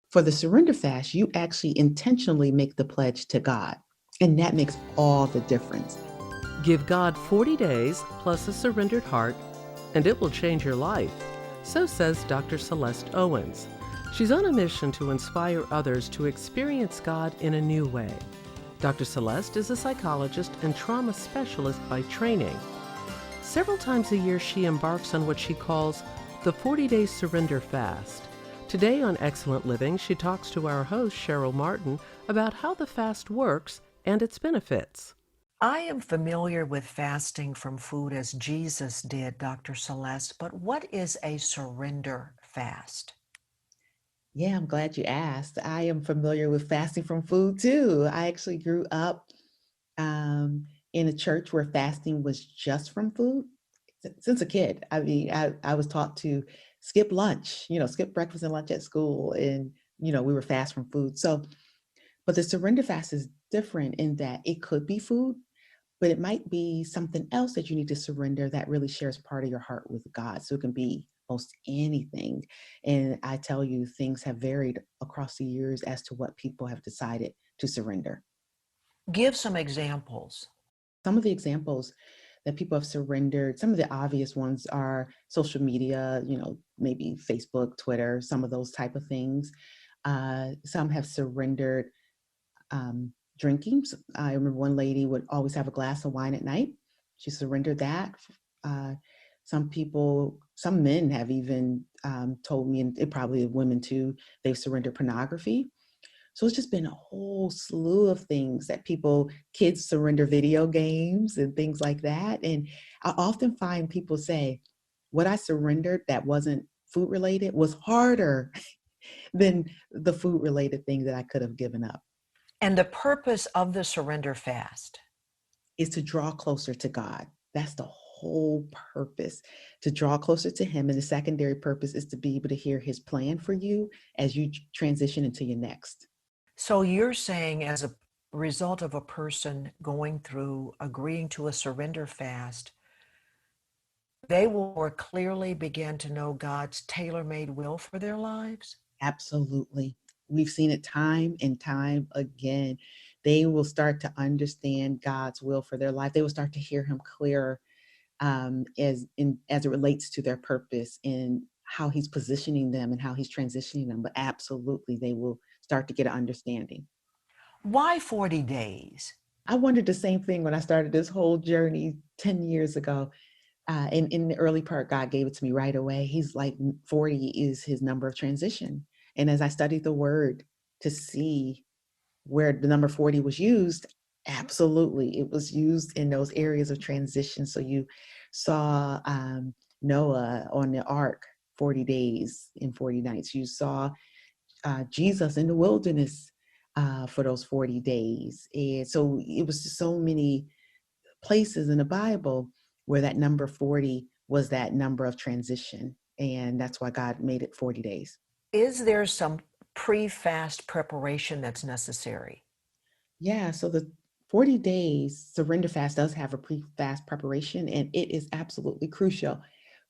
For the surrender fast, you actually intentionally make the pledge to God, and that makes all the difference. Give God 40 days plus a surrendered heart, and it will change your life. So says Dr. Celeste Owens. She's on a mission to inspire others to experience God in a new way. Dr. Celeste is a psychologist and trauma specialist by training. Several times a year, she embarks on what she calls the 40-day surrender fast. Today on Excellent Living, she talks to our host, Cheryl Martin, about how the fast works and its benefits. I am familiar with fasting from food as Jesus did, Dr. Celeste, but what is a surrender fast? Yeah, I'm glad you asked. I am familiar with fasting from food too. I actually grew up in a church where fasting was just from food since a kid. I mean, I was taught to skip lunch, skip breakfast and lunch at school. And, we were fast from food. So, but the surrender fast is different in that it could be food, but it might be something else that you need to surrender that really shares part of your heart with God. So it can be most anything. And I tell you, things have varied across the years as to what people have decided to surrender. Give some examples. Some of the examples that people have surrendered, some of the obvious ones are social media, maybe Facebook, Twitter, some of those type of things. Some have surrendered drinking. I remember one lady would always have a glass of wine at night. She surrendered that. Some men have even told me, and it probably women too, they've surrendered pornography. So it's just been a whole slew of things that kids surrender video games and things like that. And I often find people say, what I surrendered that wasn't food related was harder than the food related things that I could have given up. And the purpose of the surrender fast is to draw closer to God. That's the whole purpose, to draw closer to Him. And the secondary purpose is to be able to hear His plan for you as you transition into your next. So you're saying as a result of a person going through agreeing to a surrender fast, they will more clearly begin to know God's tailor-made will for their lives? Absolutely. We've seen it time and time again. They will start to understand God's will for their life. They will start to hear Him clearer as it relates to their purpose and how He's positioning them and how He's transitioning them. But absolutely, they will start to get an understanding. Why 40 days? I wondered the same thing when I started this whole journey 10 years ago. In the early part, God gave it to me right away. He's like, 40 is His number of transition. And as I studied the word to see where the number 40 was used, absolutely, it was used in those areas of transition. So you saw Noah on the ark 40 days and 40 nights. You saw Jesus in the wilderness for those 40 days. And so it was just so many places in the Bible where that number 40 was that number of transition. And that's why God made it 40 days. Is there some pre-fast preparation that's necessary? Yeah, so the 40 days surrender fast does have a pre-fast preparation, and it is absolutely crucial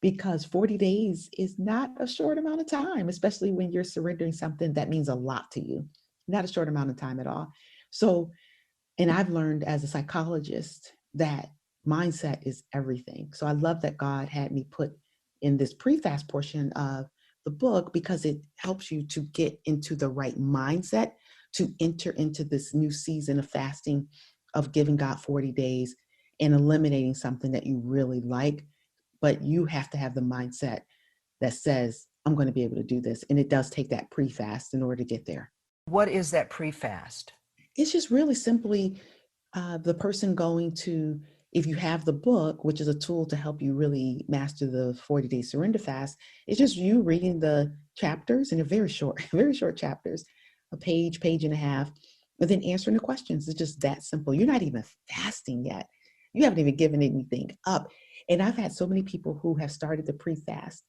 because 40 days is not a short amount of time, especially when you're surrendering something that means a lot to you. Not a short amount of time at all. So, and I've learned as a psychologist that mindset is everything. So I love that God had me put in this pre-fast portion of the book because it helps you to get into the right mindset to enter into this new season of fasting, of giving God 40 days and eliminating something that you really like. But you have to have the mindset that says, I'm going to be able to do this. And it does take that pre-fast in order to get there. What is that pre-fast? It's just really simply the person going to, if you have the book, which is a tool to help you really master the 40-day surrender fast, it's just you reading the chapters, and they're very short, very short chapters, a page, page and a half, and then answering the questions. It's just that simple. You're not even fasting yet. You haven't even given anything up. And I've had so many people who have started the pre-fast,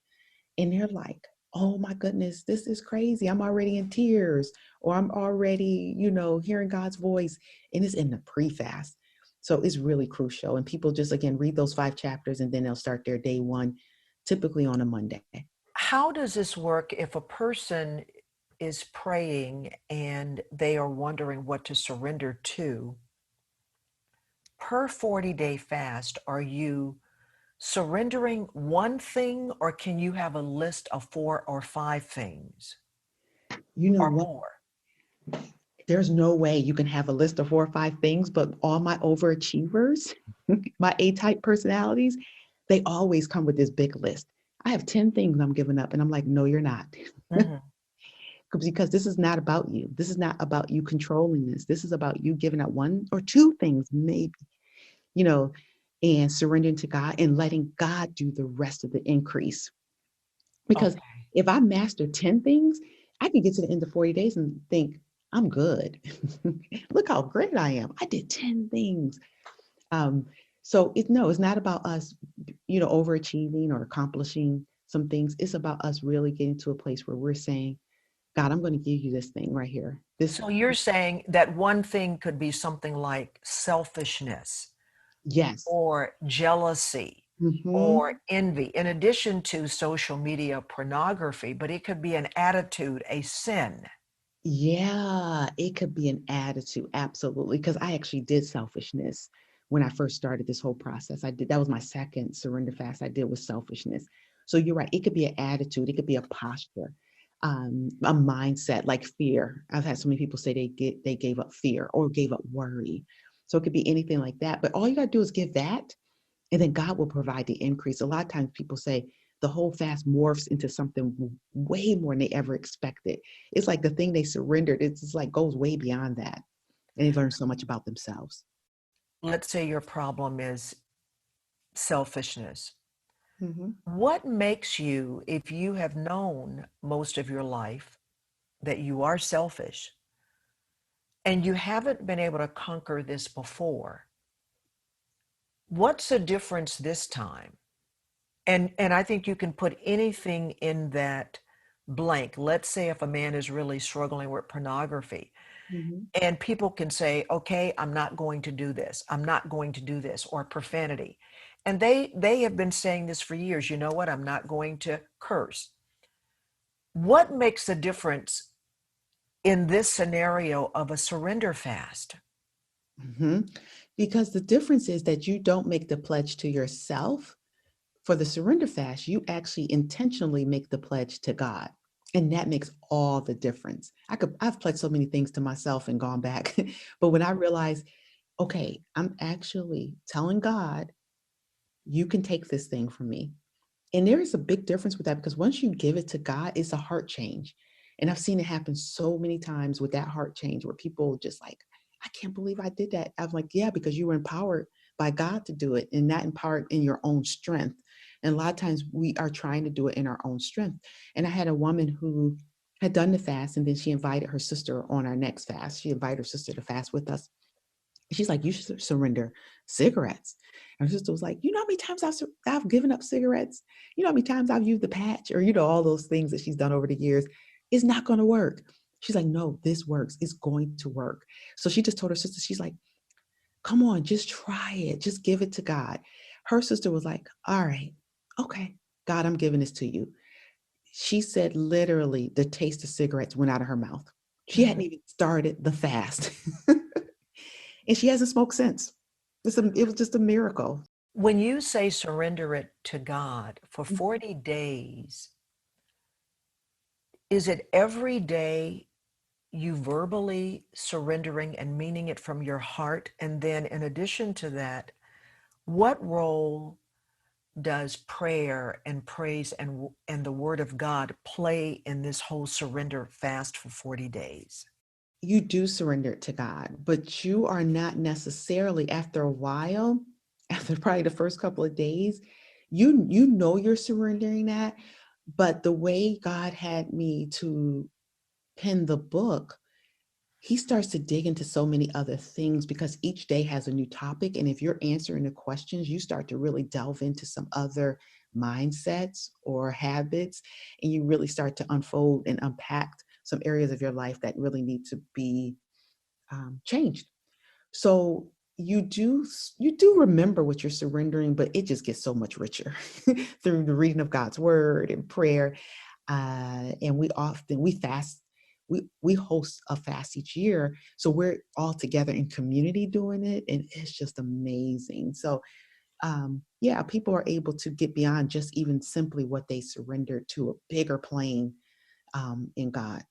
and they're like, oh my goodness, this is crazy. I'm already in tears, or I'm already, hearing God's voice, and it's in the pre-fast. So it's really crucial. And people just, again, read those 5 chapters and then they'll start their day one, typically on a Monday. How does this work if a person is praying and they are wondering what to surrender to, per 40-day fast, are you surrendering one thing, or can you have a list of 4 or 5 things You know or what? more? There's no way you can have a list of 4 or 5 things, but all my overachievers, my A-type personalities, they always come with this big list. I have 10 things I'm giving up. And I'm like, no, you're not. Mhm. Because this is not about you. This is not about you controlling this. This is about you giving up 1 or 2 things, maybe, you know, and surrendering to God and letting God do the rest of the increase. Because Okay. if I master 10 things, I can get to the end of 40 days and think, I'm good. Look how great I am. I did 10 things. Um, so no, it's not about us, overachieving or accomplishing some things. It's about us really getting to a place where we're saying, God, I'm going to give you this thing right here. This, So you're saying that one thing could be something like selfishness yes. or jealousy or Hmm. envy, in addition to social media pornography, but it could be an attitude, a sin. Yeah, it could be an attitude, absolutely. Because I actually did selfishness when I first started this whole process. I did that was my second surrender fast I did with selfishness. So you're right, it could be an attitude, it could be a posture, a mindset like fear. I've had so many people say they gave up fear or gave up worry. So it could be anything like that. But all you gotta do is give that, and then God will provide the increase. A lot of times people say the whole fast morphs into something way more than they ever expected. It's like the thing they surrendered, it's just like goes way beyond that. And they learn so much about themselves. Let's say your problem is selfishness. Hmm. What makes you, if you have known most of your life that you are selfish and you haven't been able to conquer this before, what's the difference this time? And I think you can put anything in that blank. Let's say if a man is really struggling with pornography, Hmm. and people can say, okay, I'm not going to do this. I'm not going to do this, or profanity. And they have been saying this for years. You know what? I'm not going to curse. What makes the difference in this scenario of a surrender fast? Hmm. Because the difference is that you don't make the pledge to yourself. For the surrender fast, you actually intentionally make the pledge to God. And that makes all the difference. I've pledged so many things to myself and gone back. But when I realized, okay, I'm actually telling God, you can take this thing from me. And there is a big difference with that, because once you give it to God, it's a heart change. And I've seen it happen so many times with that heart change where people just like, I can't believe I did that. I'm like, yeah, because you were empowered by God to do it, and not empowered in your own strength. And a lot of times we are trying to do it in our own strength. And I had a woman who had done the fast, and then she invited her sister on our next fast. She invited her sister to fast with us. She's like, you should surrender cigarettes. And her sister was like, you know how many times I've given up cigarettes? You know how many times I've used the patch, or, all those things that she's done over the years? It's not going to work. She's like, no, this works. It's going to work. So she just told her sister, she's like, come on, just try it. Just give it to God. Her sister was like, all right, okay, God, I'm giving this to you. She said literally the taste of cigarettes went out of her mouth. She hadn't Mhm. even started the fast. And she hasn't smoked since. It was just a miracle. When you say surrender it to God for Mhm. 40 days, is it every day you verbally surrendering and meaning it from your heart? And then in addition to that, what role does prayer and praise and the word of God play in this whole surrender fast for 40 days? You do surrender it to God, but you are not necessarily, after a while, after probably the first couple of days, you know you're surrendering that. But the way God had me to pen the book, he starts to dig into so many other things, because each day has a new topic. And if you're answering the questions, you start to really delve into some other mindsets or habits, and you really start to unfold and unpack some areas of your life that really need to be changed. So you do remember what you're surrendering, but it just gets so much richer through the reading of God's word and prayer. And we fast. we host a fast each year. So we're all together in community doing it. And it's just amazing. So yeah, people are able to get beyond just even simply what they surrendered to a bigger plane in God.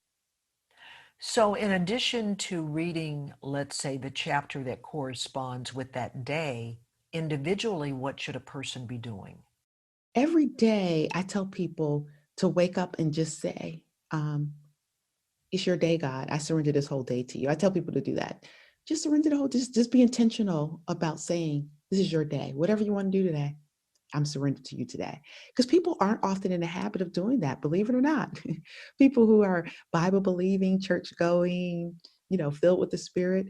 So, in addition to reading, let's say, the chapter that corresponds with that day, individually, what should a person be doing? Every day, I tell people to wake up and just say, um, it's your day, God. I surrender this whole day to you. I tell people to do that. Just surrender the whole, just be intentional about saying, this is your day. Whatever you want to do today, I'm surrendered to you today. Because people aren't often in the habit of doing that, believe it or not. People who are Bible believing, church going, filled with the Spirit,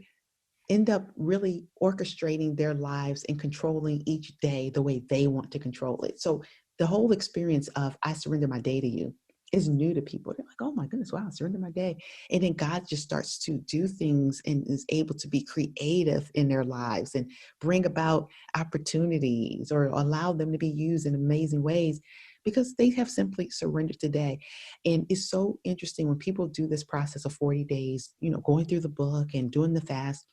end up really orchestrating their lives and controlling each day the way they want to control it. So the whole experience of I surrender my day to you is new to people. They're like, oh my goodness, wow, I surrender my day. And then God just starts to do things and is able to be creative in their lives and bring about opportunities or allow them to be used in amazing ways because they have simply surrendered today. And it's so interesting when people do this process of 40 days, going through the book and doing the fast.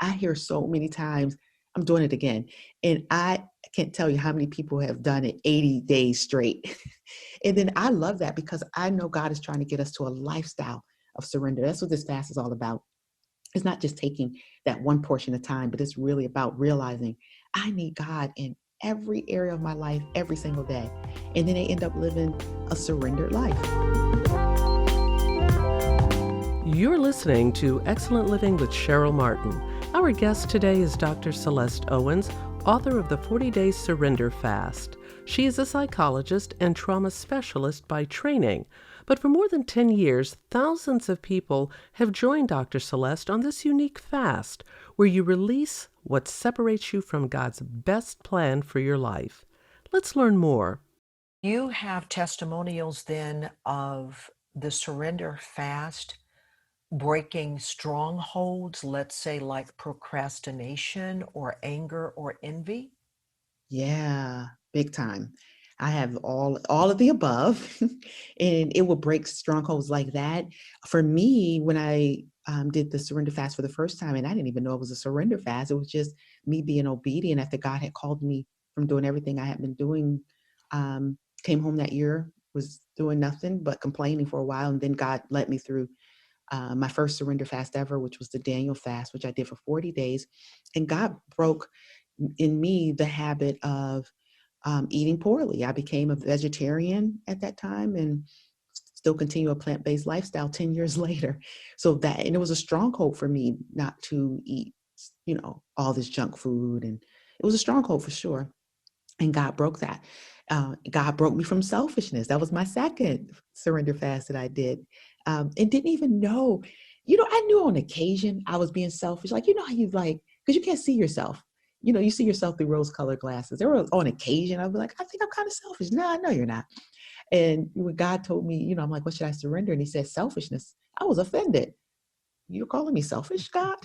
I hear so many times, I'm doing it again. And I can't tell you how many people have done it 80 days straight. And then I love that because I know God is trying to get us to a lifestyle of surrender. That's what this fast is all about. It's not just taking that one portion of time, but it's really about realizing I need God in every area of my life every single day. And then they end up living a surrendered life. You're listening to Excellent Living with Cheryl Martin. Our guest today is Dr. Celeste Owens, author of the 40 Day Surrender Fast. She is a psychologist and trauma specialist by training, but for more than 10 years, thousands of people have joined Dr. Celeste on this unique fast, where you release what separates you from God's best plan for your life. Let's learn more. You have testimonials then of the surrender fast breaking strongholds, let's say like procrastination or anger or envy? Yeah, big time. I have all of the above, and it will break strongholds like that. For me, when I did the surrender fast for the first time, and I didn't even know it was a surrender fast, it was just me being obedient after God had called me from doing everything I had been doing. Came home that year, was doing nothing but complaining for a while, and then God led me through my first surrender fast ever, which was the Daniel fast, which I did for 40 days. And God broke in me the habit of eating poorly. I became a vegetarian at that time and still continue a plant-based lifestyle 10 years later. So that, and it was a stronghold for me not to eat, all this junk food. And it was a stronghold for sure. And God broke that. God broke me from selfishness. That was my second surrender fast that I did. And didn't even know, I knew on occasion I was being selfish. Like, how you like, because you can't see yourself. You see yourself through rose-colored glasses. There were on occasion, I'd be like, I think I'm kind of selfish. No, I know you're not. And when God told me, I'm like, what should I surrender? And he said, selfishness. I was offended. You're calling me selfish, God?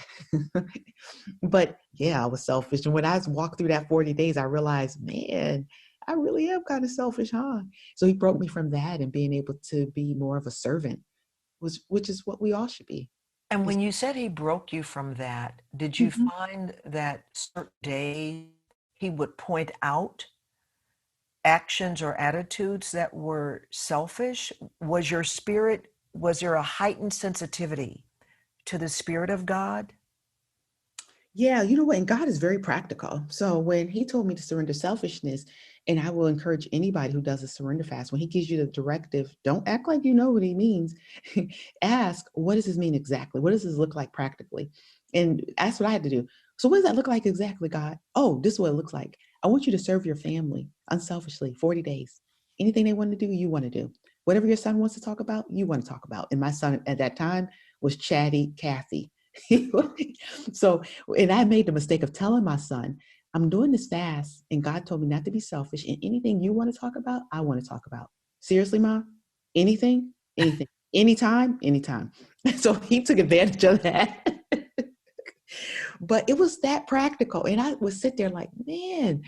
But yeah, I was selfish. And when I walked through that 40 days, I realized, man, I really am kind of selfish, huh? So he broke me from that and being able to be more of a servant, which is what we all should be. And Is- when you said he broke you from that, did you Mhm. find that certain days he would point out actions or attitudes that were selfish? Was there a heightened sensitivity to the Spirit of God? Yeah, you know what? And God is very practical. So when he told me to surrender selfishness, and I will encourage anybody who does a surrender fast, when he gives you the directive, don't act like you know what he means. Ask, what does this mean exactly? What does this look like practically? And that's what I had to do. So what does that look like exactly, God? Oh, this is what it looks like. I want you to serve your family unselfishly, 40 days. Anything they want to do, you want to do. Whatever your son wants to talk about, you want to talk about. And my son at that time was chatty Kathy. So, and I made the mistake of telling my son, I'm doing this fast, and God told me not to be selfish. And anything you want to talk about, I want to talk about. Seriously, Mom? Anything? Anything? Anytime? Anytime. So he took advantage of that. But it was that practical. And I would sit there like, man,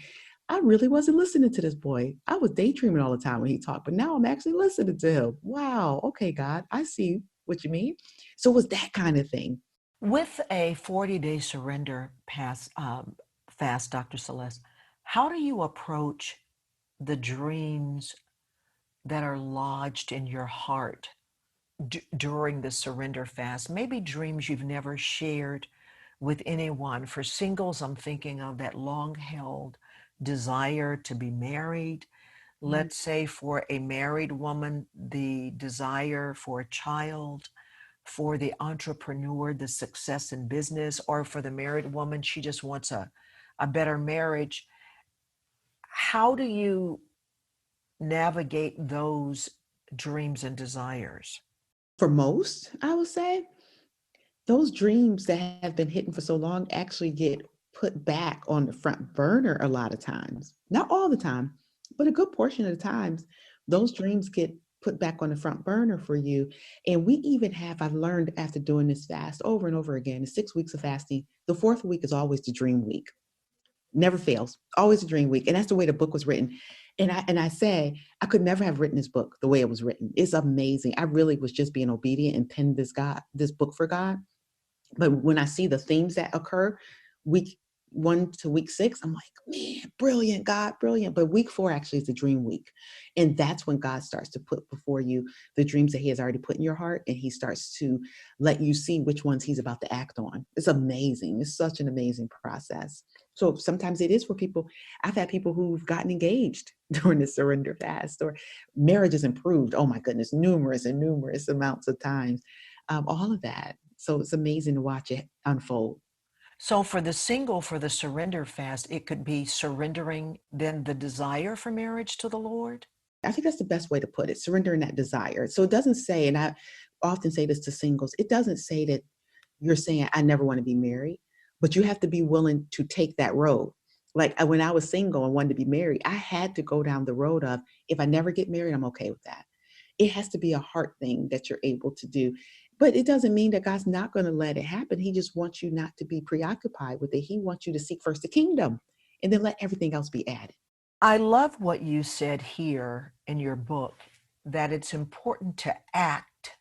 I really wasn't listening to this boy. I was daydreaming all the time when he talked, but now I'm actually listening to him. Wow. Okay, God, I see. What you mean? So it was that kind of thing. With a 40-day surrender fast, Dr. Celeste, how do you approach the dreams that are lodged in your heart during the surrender fast? Maybe dreams you've never shared with anyone. For singles, I'm thinking of that long-held desire to be married. Mm. Let's say for a married woman, the desire for a child. For the entrepreneur, the success in business, or for the married woman, she just wants a better marriage. How do you navigate those dreams and desires? For most, I would say, those dreams that have been hidden for so long actually get put back on the front burner a lot of times. Not all the time, but a good portion of the times, those dreams get put back on the front burner for you. And we even have, I've learned after doing this fast over and over again, the 6 weeks of fasting, the fourth week is always the dream week. Never fails, always a dream week. And that's the way the book was written. And I say I could never have written this book the way it was written. It's amazing. I really was just being obedient and penned this book for God. But when I see the themes that occur week 1 to week 6, I'm like, man, brilliant, God, brilliant. But week 4 actually is the dream week. And that's when God starts to put before you the dreams that he has already put in your heart. And he starts to let you see which ones he's about to act on. It's amazing. It's such an amazing process. So sometimes it is for people. I've had people who've gotten engaged during the surrender fast, or marriages improved. Oh my goodness, numerous and numerous amounts of times. All of that. So it's amazing to watch it unfold. So for the single, for the surrender fast, it could be surrendering then the desire for marriage to the Lord. I think that's the best way to put it, surrendering that desire. So it doesn't say, and I often say this to singles, it doesn't say that you're saying, I never want to be married, but you have to be willing to take that road. Like when I was single and wanted to be married, I had to go down the road of, if I never get married, I'm okay with that. It has to be a heart thing that you're able to do. But it doesn't mean that God's not going to let it happen. He just wants you not to be preoccupied with it. He wants you to seek first the kingdom and then let everything else be added. I love what you said here in your book, that it's important to act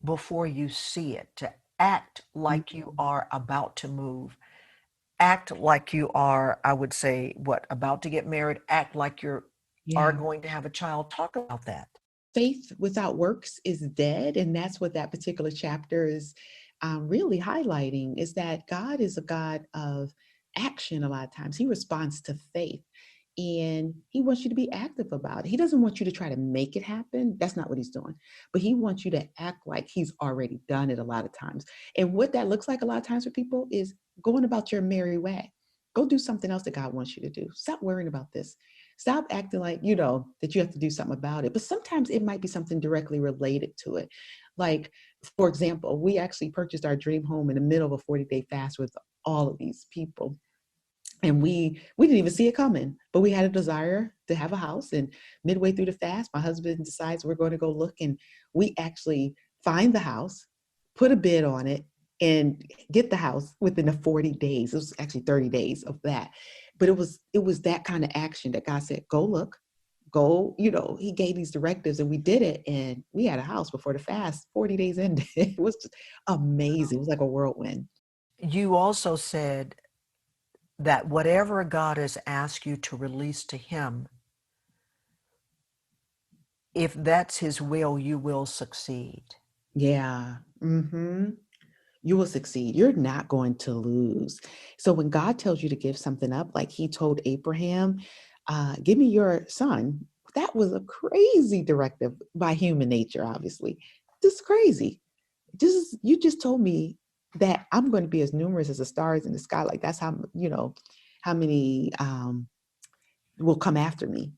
before you see it, to act like you are about to move, act like you are, I would say, about to get married, act like you are Yeah. going to have a child. Talk about that. Faith without works is dead. And that's what that particular chapter is really highlighting, is that God is a God of action a lot of times. He responds to faith. And he wants you to be active about it. He doesn't want you to try to make it happen. That's not what he's doing. But he wants you to act like he's already done it a lot of times. And what that looks like a lot of times for people is going about your merry way. Go do something else that God wants you to do. Stop worrying about this. Stop acting like, that you have to do something about it. But sometimes it might be something directly related to it. Like, for example, we actually purchased our dream home in the middle of a 40-day fast with all of these people. And we didn't even see it coming, but we had a desire to have a house. And midway through the fast, my husband decides we're going to go look, and we actually find the house, put a bid on it, and get the house within the 40 days. It was actually 30 days of that. But it was that kind of action that God said, go look, go, he gave these directives and we did it. And we had a house before the fast, 40 days in. It was just amazing. It was like a whirlwind. You also said that whatever God has asked you to release to him, if that's his will, you will succeed. Yeah. You will succeed. You're not going to lose. So when God tells you to give something up, like he told Abraham, give me your son, that was a crazy directive by human nature, obviously. Just crazy. You just told me that I'm going to be as numerous as the stars in the sky. Like that's how many will come after me.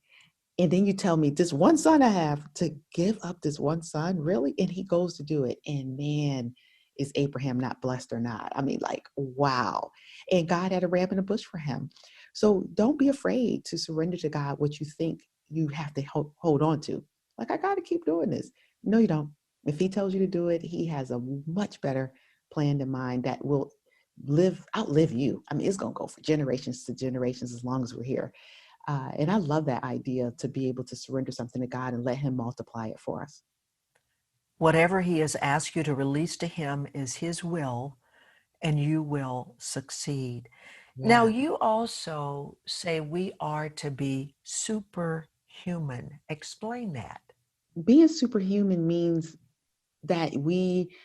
And then you tell me this one son I have to give up this one son, really? And he goes to do it. And man, is Abraham not blessed or not? I mean, like, wow. And God had a ram in the bush for him. So don't be afraid to surrender to God what you think you have to hold on to. Like, I got to keep doing this. No, you don't. If he tells you to do it, he has a much better plan in mind that will outlive you. I mean, it's going to go for generations to generations as long as we're here. And I love that idea, to be able to surrender something to God and let him multiply it for us. Whatever he has asked you to release to him is his will, and you will succeed. Now, Yeah. you also say we are to be superhuman. Explain that. Being superhuman means that we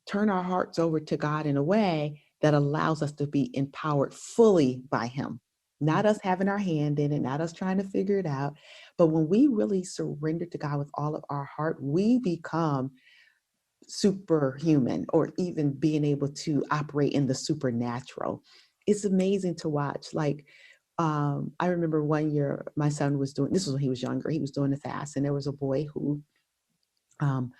turn our hearts over to God in a way that allows us to be empowered fully by Him. Not us having our hand in it, not us trying to figure it out. But when we really surrender to God with all of our heart, we become superhuman, or even being able to operate in the supernatural. It's amazing to watch. Like, I remember one year my son was doing, this was when he was younger, he was doing a fast, and there was a boy who um,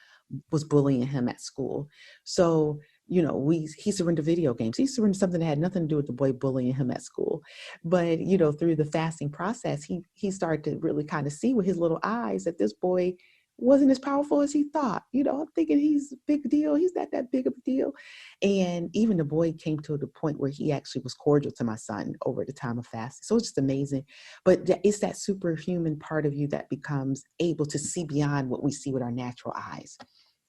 was bullying him at school. So, he surrendered video games. He surrendered something that had nothing to do with the boy bullying him at school. But, through the fasting process, he started to really kind of see with his little eyes that this boy wasn't as powerful as he thought. I'm thinking he's a big deal. He's not that big of a deal. And even the boy came to the point where he actually was cordial to my son over the time of fasting. So it's just amazing. But it's that superhuman part of you that becomes able to see beyond what we see with our natural eyes.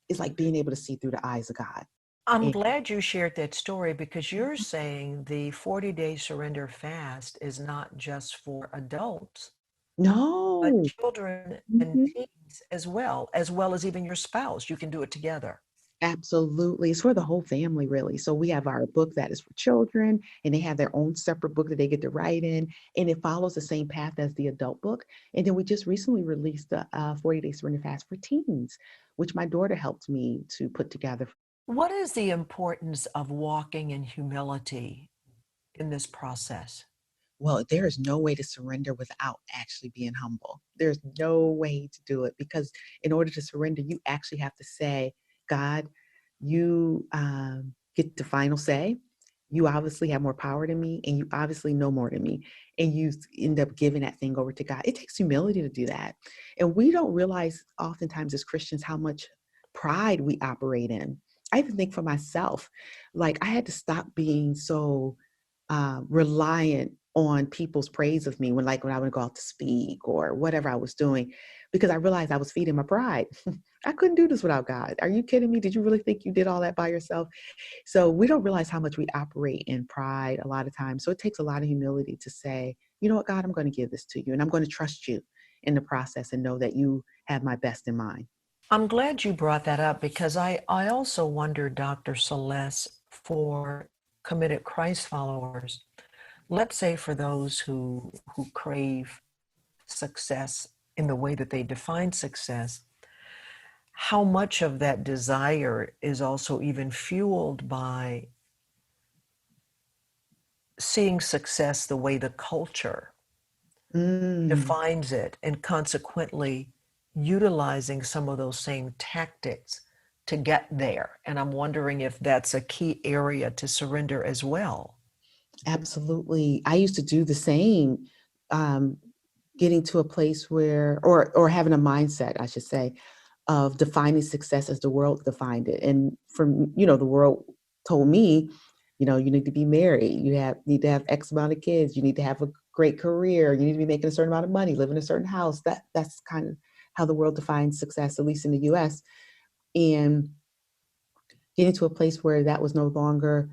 It's like being able to see through the eyes of God. I'm And glad you shared that story because you're saying the 40-day surrender fast is not just for adults, but no. children and Mhm. teens as well as even your spouse. You can do it together. Absolutely. It's for the whole family, really. So we have our book that is for children, and they have their own separate book that they get to write in, and it follows the same path as the adult book. And then we just recently released the 40-day surrender fast for teens, which my daughter helped me to put together. What is the importance of walking in humility in this process? Well, there is no way to surrender without actually being humble. There's no way to do it, because in order to surrender, you actually have to say, God, you get the final say. You obviously have more power than me, and you obviously know more than me. And you end up giving that thing over to God. It takes humility to do that. And we don't realize oftentimes as Christians how much pride we operate in. I even think for myself, like I had to stop being so reliant on people's praise of me when I would go out to speak or whatever I was doing, because I realized I was feeding my pride. I couldn't do this without God. Are you kidding me? Did you really think you did all that by yourself? So we don't realize how much we operate in pride a lot of times. So it takes a lot of humility to say, you know what, God, I'm going to give this to you, and I'm going to trust you in the process and know that you have my best in mind. I'm glad you brought that up because I also wonder, Dr. Celeste, for committed Christ followers, let's say for those who crave success in the way that they define success, how much of that desire is also even fueled by seeing success the way the culture Mm, defines it, and consequently utilizing some of those same tactics to get there. And I'm wondering if that's a key area to surrender as well. absolutely. I used to do the same. Um, Getting to a place where, or having a mindset, I should say, of defining success as the world defined it. And from, the world told me, you need to be married, need to have X amount of kids, you need to have a great career, you need to be making a certain amount of money, live in a certain house. That's kind of how the world defines success, at least in the US. And getting to a place where that was no longer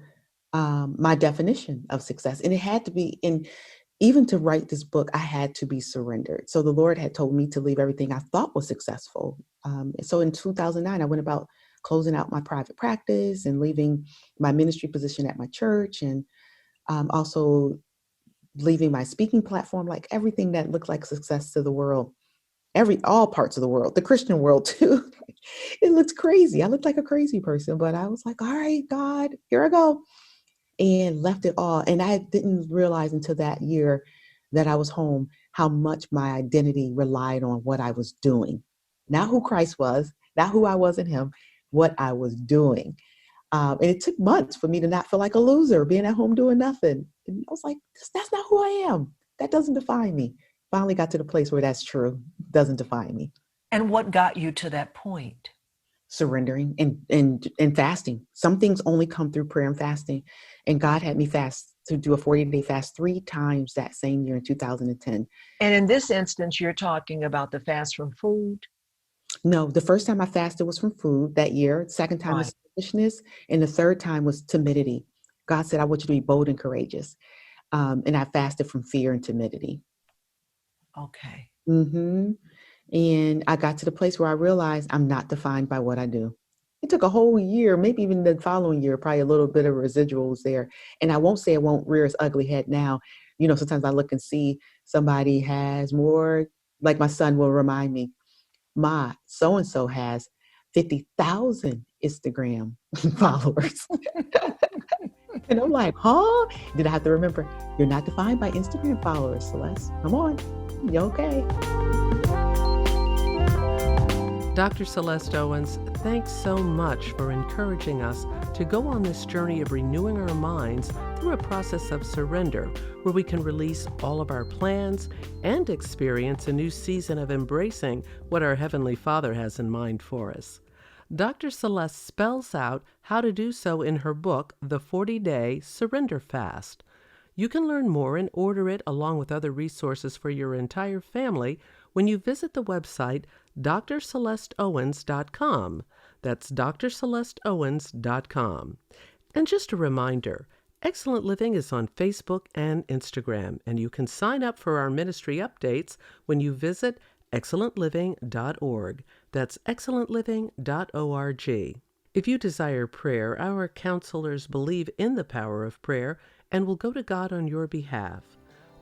my definition of success. And it had to be in, even to write this book, I had to be surrendered. So the Lord had told me to leave everything I thought was successful. So in 2009, I went about closing out my private practice and leaving my ministry position at my church, and also leaving my speaking platform, like everything that looked like success to the world, all parts of the world, the Christian world too. It looked crazy. I looked like a crazy person, but I was like, all right, God, here I go. And left it all. And I didn't realize until that year that I was home how much my identity relied on what I was doing. Not who Christ was, not who I was in him, what I was doing. And it took months for me to not feel like a loser, being at home doing nothing. And I was like, that's not who I am. That doesn't define me. Finally got to the place where that's true. Doesn't define me. And what got you to that point? Surrendering and fasting. Some things only come through prayer and fasting. And God had me fast to do a 40-day fast 3 times that same year in 2010. And in this instance, you're talking about the fast from food. No, the first time I fasted was from food that year. Second time Right. was selfishness, and the third time was timidity. God said, "I want you to be bold and courageous." And I fasted from fear and timidity. Okay. Mhm. And I got to the place where I realized I'm not defined by what I do. It took a whole year, maybe even the following year, probably a little bit of residuals there. And I won't say it won't rear its ugly head now. Sometimes I look and see somebody has more, like my son will remind me, "Ma, so and so has 50,000 Instagram followers." And I'm like, huh? Then I have to remember, you're not defined by Instagram followers, Celeste. Come on. You okay? Dr. Celeste Owens, thanks so much for encouraging us to go on this journey of renewing our minds through a process of surrender where we can release all of our plans and experience a new season of embracing what our Heavenly Father has in mind for us. Dr. Celeste spells out how to do so in her book, The 40-Day Surrender Fast. You can learn more and order it along with other resources for your entire family when you visit the website drcelesteowens.com. That's drcelesteowens.com. And just a reminder, Excellent Living is on Facebook and Instagram, and you can sign up for our ministry updates when you visit excellentliving.org. That's excellentliving.org. If you desire prayer, our counselors believe in the power of prayer and will go to God on your behalf.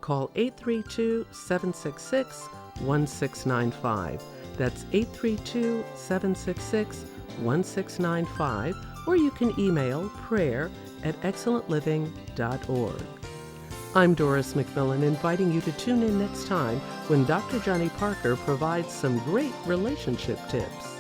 Call 832-766-1695. That's 832-766-1695, or you can email prayer@excellentliving.org. I'm Doris McMillan, inviting you to tune in next time when Dr. Johnny Parker provides some great relationship tips.